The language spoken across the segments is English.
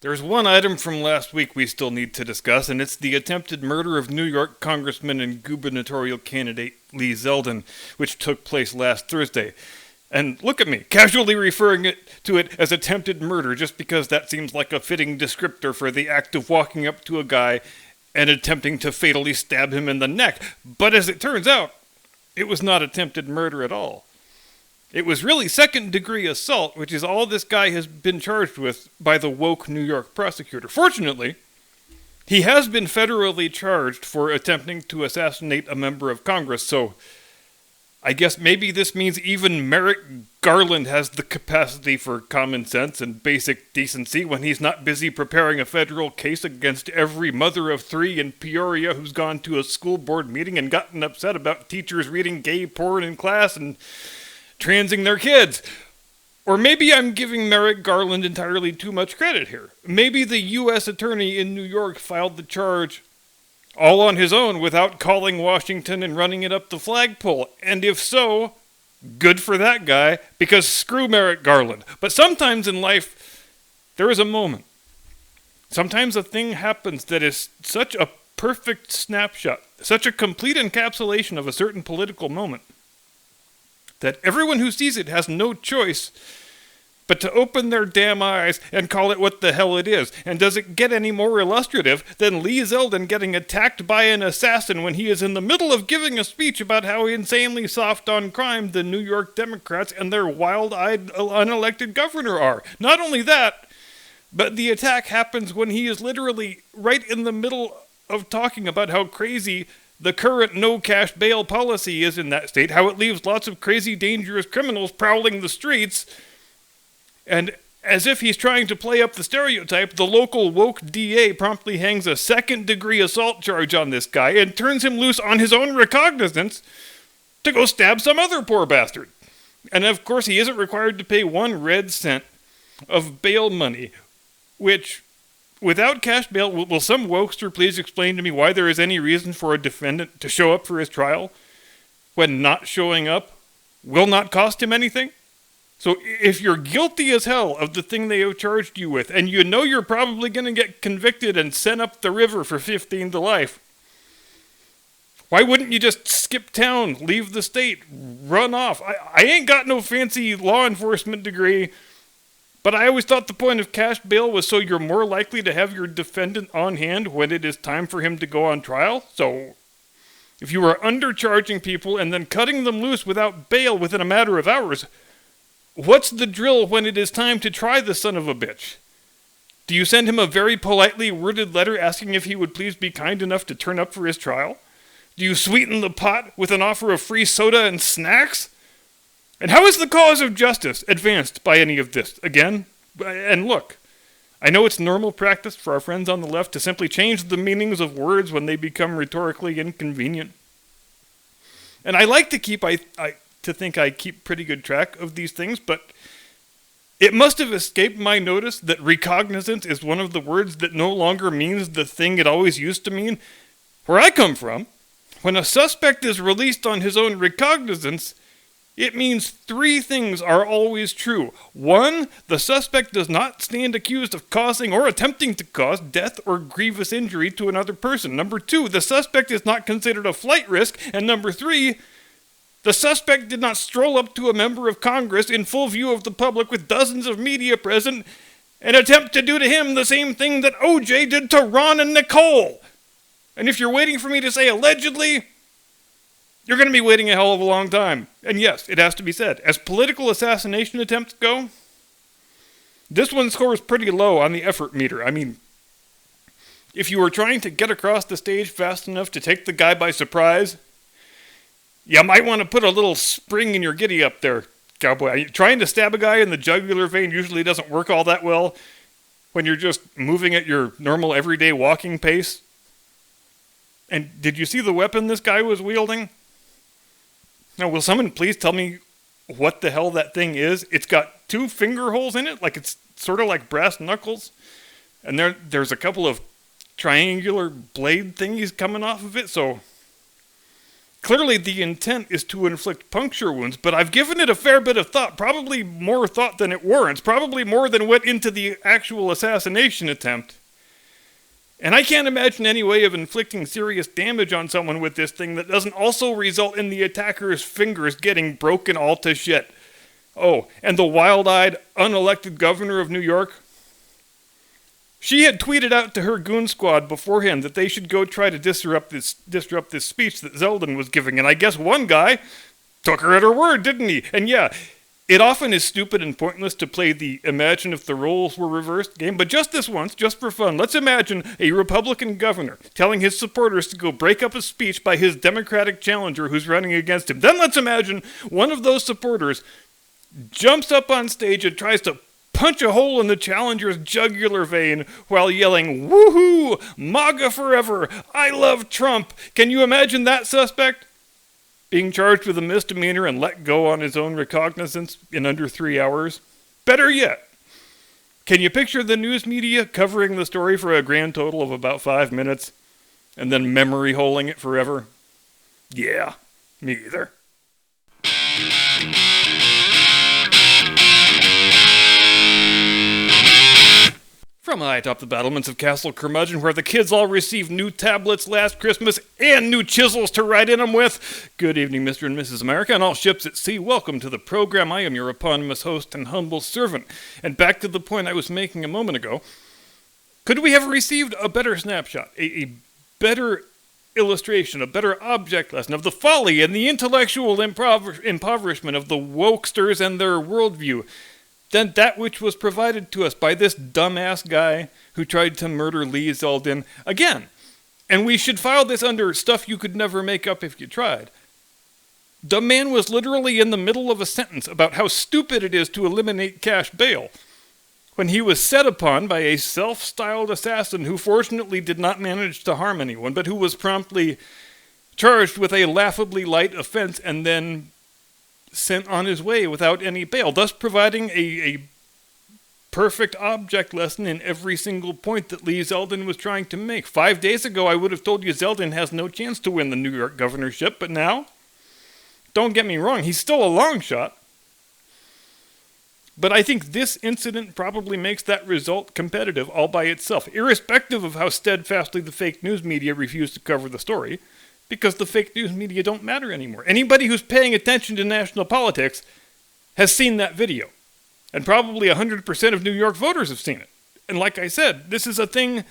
There's one item from last week we still need to discuss, and it's the attempted murder of New York Congressman and gubernatorial candidate Lee Zeldin, which took place last Thursday. And look at me, casually referring to it as attempted murder just because that seems like a fitting descriptor for the act of walking up to a guy and attempting to fatally stab him in the neck. But as it turns out, it was not attempted murder at all. It was really second-degree assault, which is all this guy has been charged with by the woke New York prosecutor. Fortunately, he has been federally charged for attempting to assassinate a member of Congress, so I guess maybe this means even Merrick Garland has the capacity for common sense and basic decency when he's not busy preparing a federal case against every mother of three in Peoria who's gone to a school board meeting and gotten upset about teachers reading gay porn in class and transing their kids. Or maybe I'm giving Merrick Garland entirely too much credit here. Maybe the U.S. attorney in New York filed the charge all on his own without calling Washington and running it up the flagpole. And if so, good for that guy, because screw Merrick Garland. But sometimes in life, there is a moment. Sometimes a thing happens that is such a perfect snapshot, such a complete encapsulation of a certain political moment, that everyone who sees it has no choice but to open their damn eyes and call it what the hell it is. And does it get any more illustrative than Lee Zeldin getting attacked by an assassin when he is in the middle of giving a speech about how insanely soft on crime the New York Democrats and their wild-eyed unelected governor are? Not only that, but the attack happens when he is literally right in the middle of talking about how crazy the current no-cash bail policy is in that state, how it leaves lots of crazy, dangerous criminals prowling the streets. And as if he's trying to play up the stereotype, the local woke DA promptly hangs a second-degree assault charge on this guy and turns him loose on his own recognizance to go stab some other poor bastard. And of course, he isn't required to pay 1 red cent of bail money, which, without cash bail, will some wokester please explain to me why there is any reason for a defendant to show up for his trial when not showing up will not cost him anything? So if you're guilty as hell of the thing they have charged you with, and you know you're probably going to get convicted and sent up the river for 15 to life, why wouldn't you just skip town, leave the state, run off? I ain't got no fancy law enforcement degree, but I always thought the point of cash bail was so you're more likely to have your defendant on hand when it is time for him to go on trial. So if you are undercharging people and then cutting them loose without bail within a matter of hours, what's the drill when it is time to try the son of a bitch? Do you send him a very politely worded letter asking if he would please be kind enough to turn up for his trial? Do you sweeten the pot with an offer of free soda and snacks? And how is the cause of justice advanced by any of this? Again, and look, I know it's normal practice for our friends on the left to simply change the meanings of words when they become rhetorically inconvenient. And I like to think I keep pretty good track of these things, but it must have escaped my notice that recognizance is one of the words that no longer means the thing it always used to mean. Where I come from, when a suspect is released on his own recognizance, it means 3 things are always true. 1, the suspect does not stand accused of causing or attempting to cause death or grievous injury to another person. Number 2, the suspect is not considered a flight risk. And number 3, the suspect did not stroll up to a member of Congress in full view of the public with dozens of media present and attempt to do to him the same thing that O.J. did to Ron and Nicole. And if you're waiting for me to say allegedly, you're going to be waiting a hell of a long time. And yes, it has to be said, as political assassination attempts go, this one scores pretty low on the effort meter. I mean, if you were trying to get across the stage fast enough to take the guy by surprise, you might want to put a little spring in your giddy up there, cowboy. Trying to stab a guy in the jugular vein usually doesn't work all that well when you're just moving at your normal everyday walking pace. And did you see the weapon this guy was wielding? Now, will someone please tell me what the hell that thing is? It's got 2 finger holes in it, like it's sort of like brass knuckles. And there's a couple of triangular blade thingies coming off of it, so Clearly the intent is to inflict puncture wounds, but I've given it a fair bit of thought, probably more thought than it warrants, probably more than went into the actual assassination attempt. And I can't imagine any way of inflicting serious damage on someone with this thing that doesn't also result in the attacker's fingers getting broken all to shit. Oh, and the wild-eyed, unelected governor of New York? She had tweeted out to her goon squad beforehand that they should go try to disrupt this speech that Zeldin was giving, and I guess one guy took her at her word, didn't he? And yeah, it often is stupid and pointless to play the imagine if the roles were reversed game, but just this once, just for fun, let's imagine a Republican governor telling his supporters to go break up a speech by his Democratic challenger who's running against him. Then let's imagine one of those supporters jumps up on stage and tries to punch a hole in the challenger's jugular vein while yelling, "Woohoo! MAGA forever! I love Trump!" Can you imagine that suspect being charged with a misdemeanor and let go on his own recognizance in under 3 hours? Better yet, can you picture the news media covering the story for a grand total of about 5 minutes and then memory holing it forever? Yeah, me either. From high atop the battlements of Castle Curmudgeon, where the kids all received new tablets last Christmas and new chisels to write in them with, good evening, Mr. and Mrs. America, and all ships at sea. Welcome to the program. I am your eponymous host and humble servant. And back to the point I was making a moment ago, could we have received a better snapshot, a better illustration, a better object lesson of the folly and the intellectual impoverishment of the wokesters and their worldview than that which was provided to us by this dumbass guy who tried to murder Lee Zeldin again? And we should file this under stuff you could never make up if you tried. The man was literally in the middle of a sentence about how stupid it is to eliminate cash bail when he was set upon by a self-styled assassin who fortunately did not manage to harm anyone, but who was promptly charged with a laughably light offense and then sent on his way without any bail, thus providing a perfect object lesson in every single point that Lee Zeldin was trying to make. 5 days ago, I would have told you Zeldin has no chance to win the New York governorship, but now, don't get me wrong, he's still a long shot. But I think this incident probably makes that result competitive all by itself, irrespective of how steadfastly the fake news media refuse to cover the story, because the fake news media don't matter anymore. Anybody who's paying attention to national politics has seen that video. And probably 100% of New York voters have seen it. And like I said, this is a thing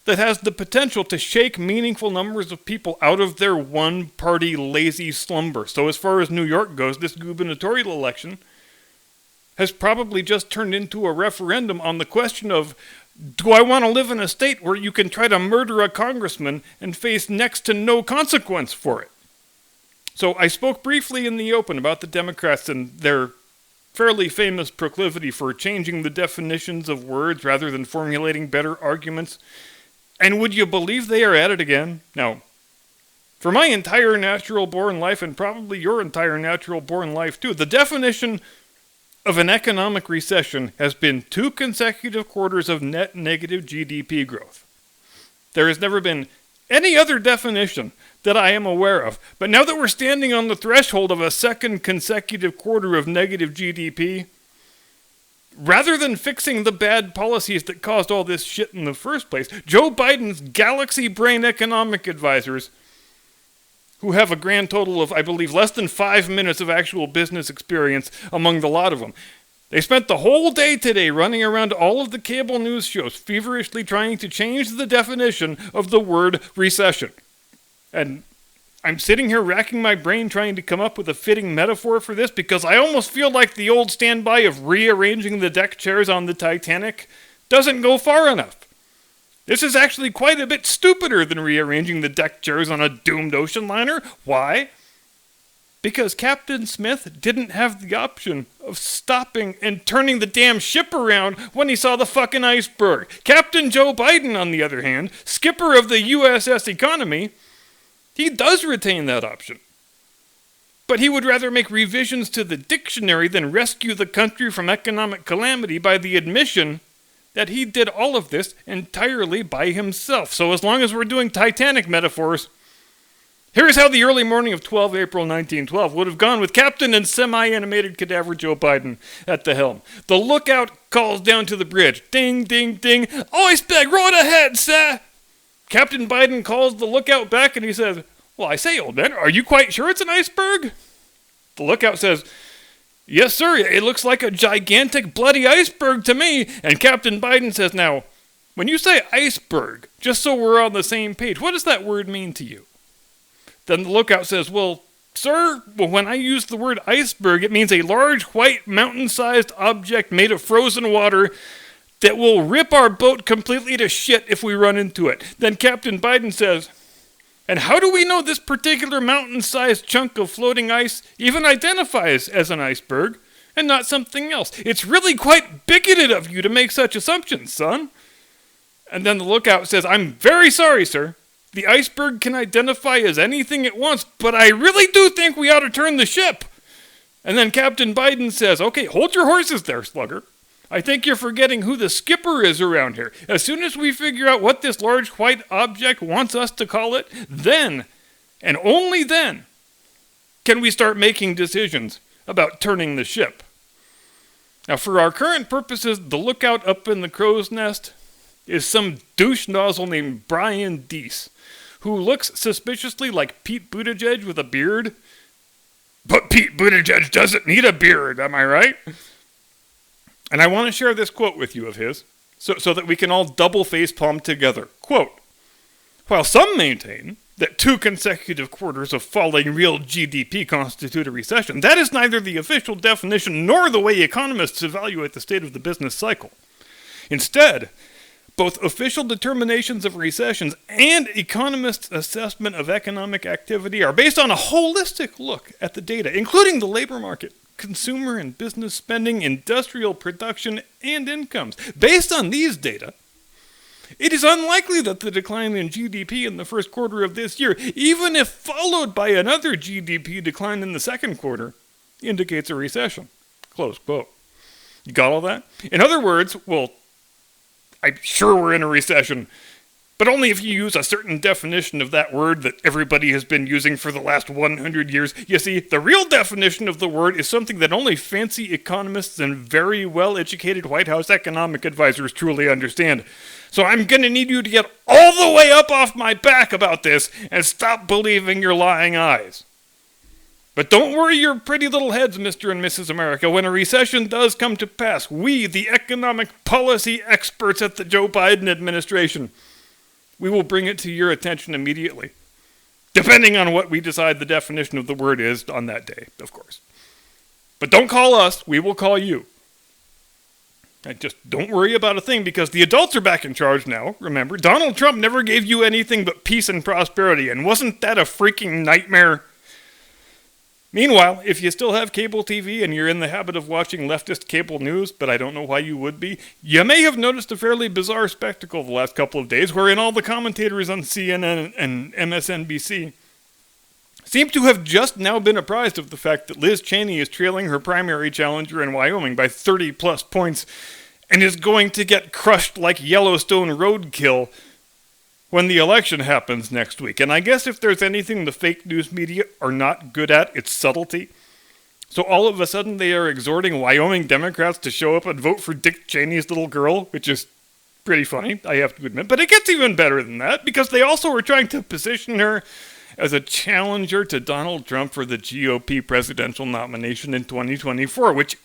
that has the potential to shake meaningful numbers of people out of their one-party lazy slumber. So as far as New York goes, this gubernatorial election has probably just turned into a referendum on the question of, do I want to live in a state where you can try to murder a congressman and face next to no consequence for it? So I spoke briefly in the open about the Democrats and their fairly famous proclivity for changing the definitions of words rather than formulating better arguments. And would you believe they are at it again? Now, for my entire natural-born life, and probably your entire natural-born life too, the definition of an economic recession has been 2 consecutive quarters of net negative GDP growth. There has never been any other definition that I am aware of. But now that we're standing on the threshold of a second consecutive quarter of negative GDP, rather than fixing the bad policies that caused all this shit in the first place, Joe Biden's galaxy brain economic advisors, who have a grand total of, I believe, less than 5 minutes of actual business experience among the lot of them. They spent the whole day today running around all of the cable news shows, feverishly trying to change the definition of the word recession. And I'm sitting here racking my brain trying to come up with a fitting metaphor for this because I almost feel like the old standby of rearranging the deck chairs on the Titanic doesn't go far enough. This is actually quite a bit stupider than rearranging the deck chairs on a doomed ocean liner. Why? Because Captain Smith didn't have the option of stopping and turning the damn ship around when he saw the fucking iceberg. Captain Joe Biden, on the other hand, skipper of the USS Economy, he does retain that option. But he would rather make revisions to the dictionary than rescue the country from economic calamity by the admission that he did all of this entirely by himself. So as long as we're doing Titanic metaphors, Here's how the early morning of 12 April 1912 would have gone with Captain and semi-animated cadaver Joe Biden at the helm. The lookout calls down to the bridge. Ding, ding, ding. Iceberg right ahead, sir. Captain Biden calls the lookout back and he says, well, I say, old man, are you quite sure it's an iceberg? The lookout says, yes, sir, it looks like a gigantic bloody iceberg to me. And Captain Biden says, now, when you say iceberg, just so we're on the same page, what does that word mean to you? Then the lookout says, well, sir, when I use the word iceberg, it means a large, white, mountain-sized object made of frozen water that will rip our boat completely to shit if we run into it. Then Captain Biden says, and how do we know this particular mountain-sized chunk of floating ice even identifies as an iceberg and not something else? It's really quite bigoted of you to make such assumptions, son. And then the lookout says, I'm very sorry, sir. The iceberg can identify as anything it wants, but I really do think we ought to turn the ship. And then Captain Biden says, okay, hold your horses there, slugger. I think you're forgetting who the skipper is around here. As soon as we figure out what this large white object wants us to call it, then, and only then, can we start making decisions about turning the ship. Now, for our current purposes, the lookout up in the crow's nest is some douche nozzle named Brian Deese, who looks suspiciously like Pete Buttigieg with a beard. But Pete Buttigieg doesn't need a beard, am I right? And I want to share this quote with you of his, so that we can all double facepalm together. Quote, while some maintain that 2 consecutive quarters of falling real GDP constitute a recession, that is neither the official definition nor the way economists evaluate the state of the business cycle. Instead, both official determinations of recessions and economists' assessment of economic activity are based on a holistic look at the data, including the labor market, consumer and business spending, industrial production, and incomes. Based on these data, it is unlikely that the decline in GDP in the first quarter of this year, even if followed by another GDP decline in the second quarter, indicates a recession. Close quote. You got all that? In other words, well, I'm sure we're in a recession, but only if you use a certain definition of that word that everybody has been using for the last 100 years. You see, the real definition of the word is something that only fancy economists and very well-educated White House economic advisors truly understand. So I'm going to need you to get all the way up off my back about this and stop believing your lying eyes. But don't worry your pretty little heads, Mr. and Mrs. America. When a recession does come to pass, we, the economic policy experts at the Joe Biden administration, we will bring it to your attention immediately. Depending on what we decide the definition of the word is on that day, of course. But don't call us, we will call you. And just don't worry about a thing, because the adults are back in charge now, remember? Donald Trump never gave you anything but peace and prosperity, and wasn't that a freaking nightmare? Meanwhile, if you still have cable TV and you're in the habit of watching leftist cable news, but I don't know why you would be, you may have noticed a fairly bizarre spectacle the last couple of days wherein all the commentators on CNN and MSNBC seem to have just now been apprised of the fact that Liz Cheney is trailing her primary challenger in Wyoming by 30-plus points and is going to get crushed like Yellowstone roadkill when the election happens next week. And I guess if there's anything the fake news media are not good at, it's subtlety. So all of a sudden they are exhorting Wyoming Democrats to show up and vote for Dick Cheney's little girl, which is pretty funny, I have to admit. But it gets even better than that, because they also are trying to position her as a challenger to Donald Trump for the GOP presidential nomination in 2024, which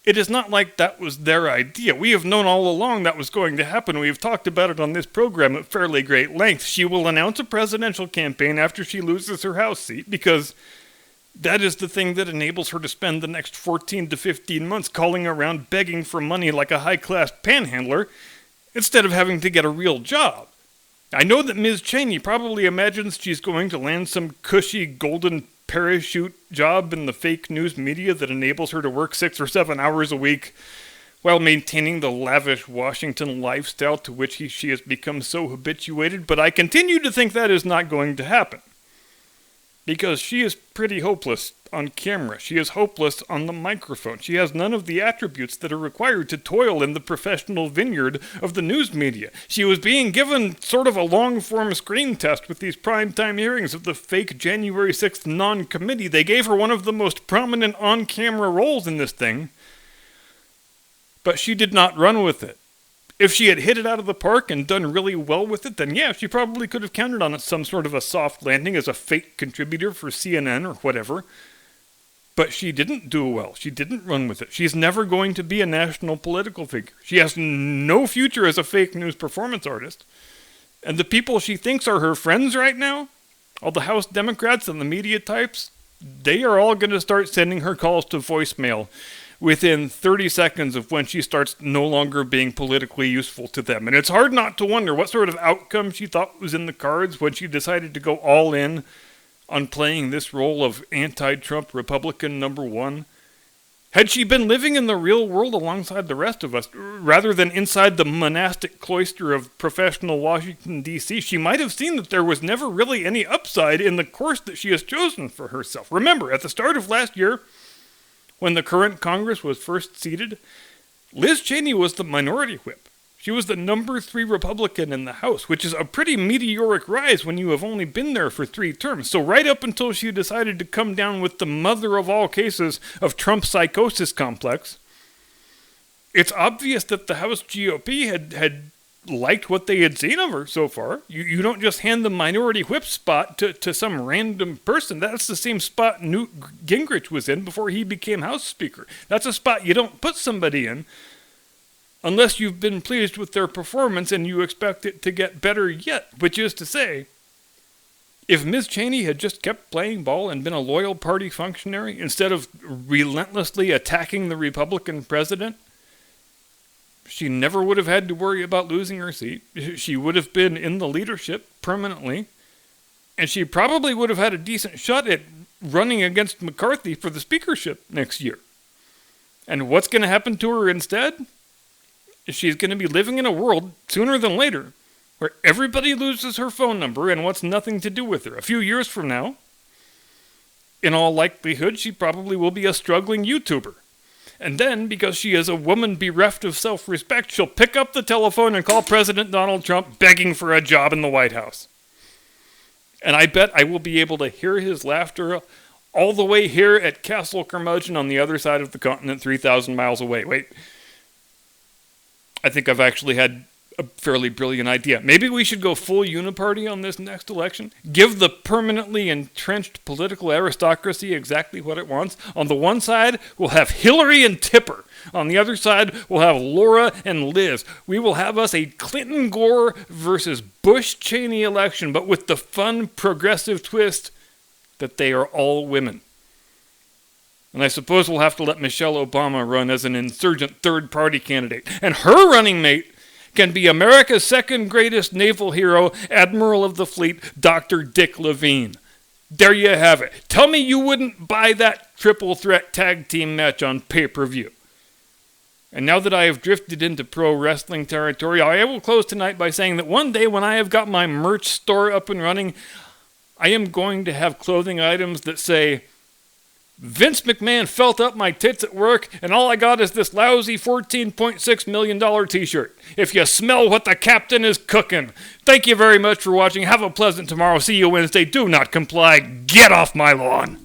it is not like that was their idea. We have known all along that was going to happen. We have talked about it on this program at fairly great length. She will announce a presidential campaign after she loses her House seat, because that is the thing that enables her to spend the next 14 to 15 months calling around begging for money like a high-class panhandler instead of having to get a real job. I know that Ms. Cheney probably imagines she's going to land some cushy golden parachute job in the fake news media that enables her to work 6 or 7 hours a week while maintaining the lavish Washington lifestyle to which she has become so habituated, but I continue to think that is not going to happen. because she is pretty hopeless on camera. She is hopeless on the microphone. She has none of the attributes that are required to toil in the professional vineyard of the news media. She was being given sort of a long-form screen test with these primetime hearings of the fake January 6th non-committee. They gave her one of the most prominent on-camera roles in this thing, but she did not run with it. If she had hit it out of the park and done really well with it, then yeah, she probably could have counted on it some sort of a soft landing as a fake contributor for CNN or whatever. But she didn't do well. She didn't run with it. She's never going to be a national political figure. She has no future as a fake news performance artist. And the people she thinks are her friends right now, all the House Democrats and the media types, they are all going to start sending her calls to voicemail within 30 seconds of when she starts no longer being politically useful to them. And it's hard not to wonder what sort of outcome she thought was in the cards when she decided to go all in on playing this role of anti-Trump Republican number one. Had she been living in the real world alongside the rest of us, rather than inside the monastic cloister of professional Washington, D.C., she might have seen that there was never really any upside in the course that she has chosen for herself. Remember, at the start of last year, when the current Congress was first seated, Liz Cheney was the minority whip. She was the number 3 Republican in the House, which is a pretty meteoric rise when you have only been there for 3 terms. So right up until she decided to come down with the mother of all cases of Trump psychosis complex, it's obvious that the House GOP had liked what they had seen of her so far. You don't just hand the minority whip spot to some random person. That's the same spot Newt Gingrich was in before he became House Speaker. That's a spot you don't put somebody in unless you've been pleased with their performance and you expect it to get better yet. Which is to say, if Ms. Cheney had just kept playing ball and been a loyal party functionary instead of relentlessly attacking the Republican president, she never would have had to worry about losing her seat. She would have been in the leadership permanently, and she probably would have had a decent shot at running against McCarthy for the speakership next year. And what's going to happen to her instead? She's going to be living in a world, sooner than later, where everybody loses her phone number and wants nothing to do with her. A few years from now, in all likelihood, she probably will be a struggling YouTuber. And then, because she is a woman bereft of self-respect, she'll pick up the telephone and call President Donald Trump begging for a job in the White House. And I bet I will be able to hear his laughter all the way here at Castle Curmudgeon on the other side of the continent, 3,000 miles away. Wait, I think I've actually had a fairly brilliant idea. Maybe we should go full uniparty on this next election. Give the permanently entrenched political aristocracy exactly what it wants. On the one side, we'll have Hillary and Tipper. On the other side, we'll have Laura and Liz. We will have us a Clinton-Gore versus Bush-Cheney election, but with the fun progressive twist that they are all women. And I suppose we'll have to let Michelle Obama run as an insurgent third-party candidate. And her running mate can be America's second greatest naval hero, Admiral of the Fleet, Dr. Dick Levine. There you have it. Tell me you wouldn't buy that triple threat tag team match on pay-per-view. And now that I have drifted into pro wrestling territory, I will close tonight by saying that one day when I have got my merch store up and running, I am going to have clothing items that say, Vince McMahon felt up my tits at work, and all I got is this lousy $14.6 million t-shirt. If you smell what the captain is cooking. Thank you very much for watching. Have a pleasant tomorrow. See you Wednesday. Do not comply. Get off my lawn.